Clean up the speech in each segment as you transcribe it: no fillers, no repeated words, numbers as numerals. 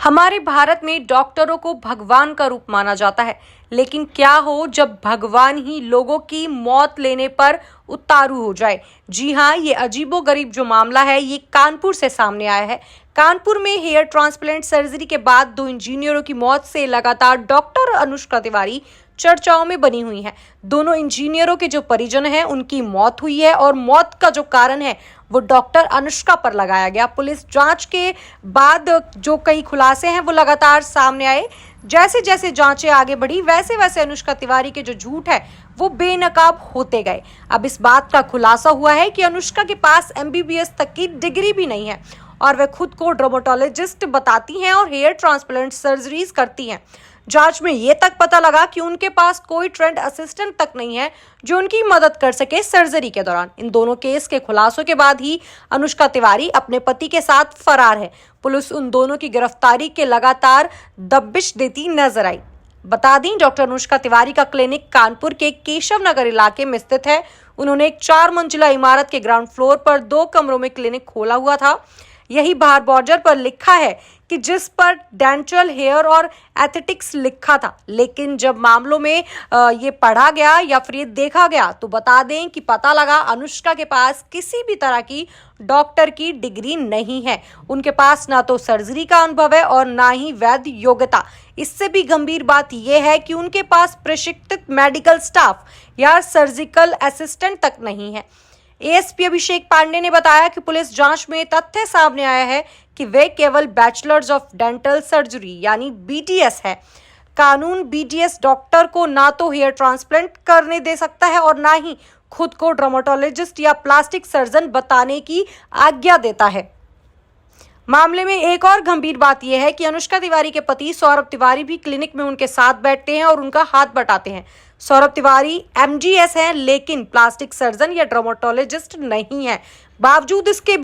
हमारे भारत में डॉक्टरों को भगवान का रूप माना जाता है, लेकिन क्या हो जब भगवान ही लोगों की मौत लेने पर उतारू हो जाए। जी हाँ, ये अजीबोगरीब जो मामला है ये कानपुर से सामने आया है। कानपुर में हेयर ट्रांसप्लांट सर्जरी के बाद 2 इंजीनियरों की मौत से लगातार डॉक्टर अनुष्का तिवारी चर्चाओं में बनी हुई हैं। दोनों इंजीनियरों के जो परिजन हैं उनकी मौत हुई है और मौत का जो कारण है वो डॉक्टर अनुष्का पर लगाया गया। पुलिस जांच के बाद जो कई खुलासे हैं वो लगातार सामने आए। जैसे जैसे जांचें आगे बढ़ी वैसे वैसे अनुष्का तिवारी के जो झूठ है वो बेनकाब होते गए। अब इस बात का खुलासा हुआ है कि अनुष्का के पास MBBS तक की डिग्री भी नहीं है और वे खुद को डर्मेटोलॉजिस्ट बताती हैं और हेयर ट्रांसप्लांट सर्जरीज करती हैं। जांच में ये तक पता लगा कि उनके पास कोई ट्रेंड असिस्टेंट तक नहीं है जो उनकी मदद कर सके सर्जरी के दौरान। इन दोनों केस के खुलासों के बाद ही अनुष्का तिवारी अपने पति के साथ फरार है। पुलिस उन दोनों की गिरफ्तारी के लगातार दबिश देती नजर आई। बता दें, डॉक्टर अनुष्का तिवारी का क्लिनिक कानपुर के केशव नगर इलाके में स्थित है। उन्होंने एक 4 मंजिला इमारत के ग्राउंड फ्लोर पर 2 कमरों में क्लिनिक खोला हुआ था। यही बाहर बॉर्डर पर लिखा है कि जिस पर डेंटल, हेयर और एस्थेटिक्स लिखा था, लेकिन जब मामलों में ये पढ़ा गया या फिर ये देखा गया तो बता दें कि पता लगा अनुष्का के पास किसी भी तरह की डॉक्टर की डिग्री नहीं है। उनके पास ना तो सर्जरी का अनुभव है और ना ही वैध योग्यता। इससे भी गंभीर बात यह है कि उनके पास प्रशिक्षित मेडिकल स्टाफ या सर्जिकल असिस्टेंट तक नहीं है। ASP अभिषेक पांडे ने बताया कि पुलिस जांच में तथ्य सामने आया है कि वे केवल बैचलर्स ऑफ डेंटल सर्जरी यानी BDS है। कानून BDS डॉक्टर को ना तो हेयर ट्रांसप्लांट करने दे सकता है और ना ही खुद को डर्मेटोलॉजिस्ट या प्लास्टिक सर्जन बताने की आज्ञा देता है। मामले में एक और गंभीर बात यह है कि अनुष्का तिवारी के पति सौरभ तिवारी भी क्लिनिक में उनके साथ बैठते हैं और उनका हाथ बटाते हैं। सौरभ तिवारी MGS हैं, लेकिन प्लास्टिक सर्जन या डर्मेटोलॉजिस्ट नहीं है। बावजूद इसके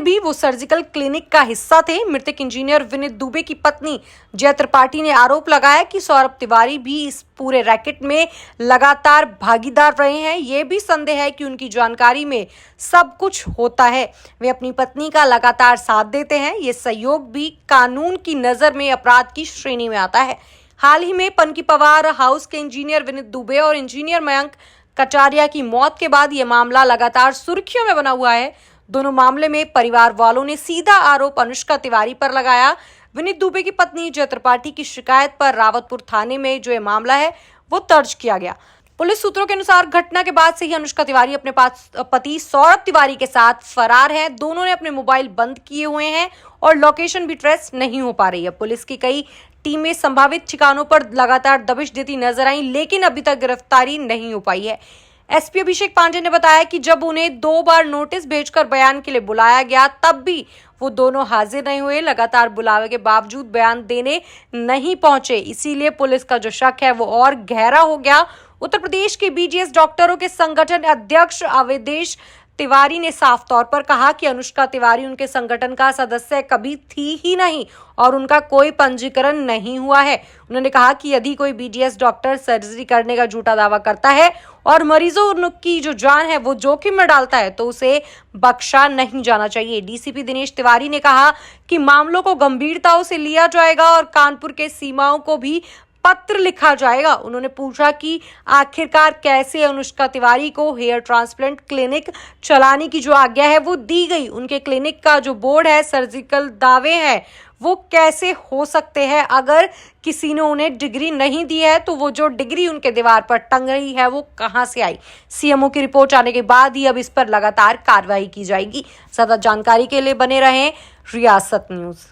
भी वो सर्जिकल क्लिनिक का हिस्सा थे। मृतक इंजीनियर विनीत दुबे की पत्नी जय त्रिपाठी ने आरोप लगाया कि सौरभ तिवारी भी इस पूरे रैकेट में लगातार भागीदार रहे हैं। ये भी संदेह है कि उनकी जानकारी में सब कुछ होता है। वे अपनी पत्नी का लगातार साथ देते हैं। ये सहयोग भी कानून की नजर में अपराध की श्रेणी में आता है। हाल ही में पनकी पवार हाउस के इंजीनियर विनीत दुबे और इंजीनियर मयंक कटारिया की मौत के बाद ये मामला लगातार सुर्खियों में बना हुआ है। दोनों मामले में परिवार वालों ने सीधा आरोप अनुष्का तिवारी पर लगाया। विनीत दुबे की पत्नी जय त्रिपाठी की शिकायत पर रावतपुर थाने में जो ये मामला है वो दर्ज किया गया। पुलिस सूत्रों के अनुसार घटना के बाद से ही अनुष्का तिवारी अपने पति सौरभ तिवारी के साथ फरार है। दोनों ने अपने मोबाइल बंद किए हुए हैं और लोकेशन भी ट्रेस नहीं हो पा रही है। पुलिस की कई टीमें संभावित ठिकानों पर लगातार दबिश देती नजर आई, लेकिन अभी तक गिरफ्तारी नहीं हो पाई है। SP अभिषेक पांडे ने बताया कि जब उन्हें 2 बार नोटिस भेजकर बयान के लिए बुलाया गया तब भी वो दोनों हाजिर नहीं हुए। लगातार बुलावे के बावजूद बयान देने नहीं पहुंचे, इसीलिए पुलिस का जो शक है वो और गहरा हो गया। उत्तर प्रदेश के BDS डॉक्टरों के संगठन अध्यक्ष अवधेश तिवारी ने साफ तौर पर कहा कि अनुष्का तिवारी उनके संगठन का सदस्य कभी थी ही नहीं और उनका कोई पंजीकरण नहीं हुआ है। उन्होंने कहा कि यदि कोई BDS डॉक्टर सर्जरी करने का झूठा दावा करता है और मरीजों की जो जान है वो जोखिम में डालता है तो उसे बख्शा नहीं जाना चाहिए। DCP दिनेश तिवारी ने कहा कि मामलों को गंभीरता से लिया जाएगा और कानपुर के सीमाओं को भी पत्र लिखा जाएगा। उन्होंने पूछा कि आखिरकार कैसे अनुष्का तिवारी को हेयर ट्रांसप्लांट क्लिनिक चलाने की जो आज्ञा है वो दी गई। उनके क्लिनिक का जो बोर्ड है, सर्जिकल दावे हैं, वो कैसे हो सकते हैं? अगर किसी ने उन्हें डिग्री नहीं दी है तो वो जो डिग्री उनके दीवार पर टंग रही है वो कहां से आई? CMO की रिपोर्ट आने के बाद ही अब इस पर लगातार कार्रवाई की जाएगी। ज्यादा जानकारी के लिए बने रहें रियासत न्यूज।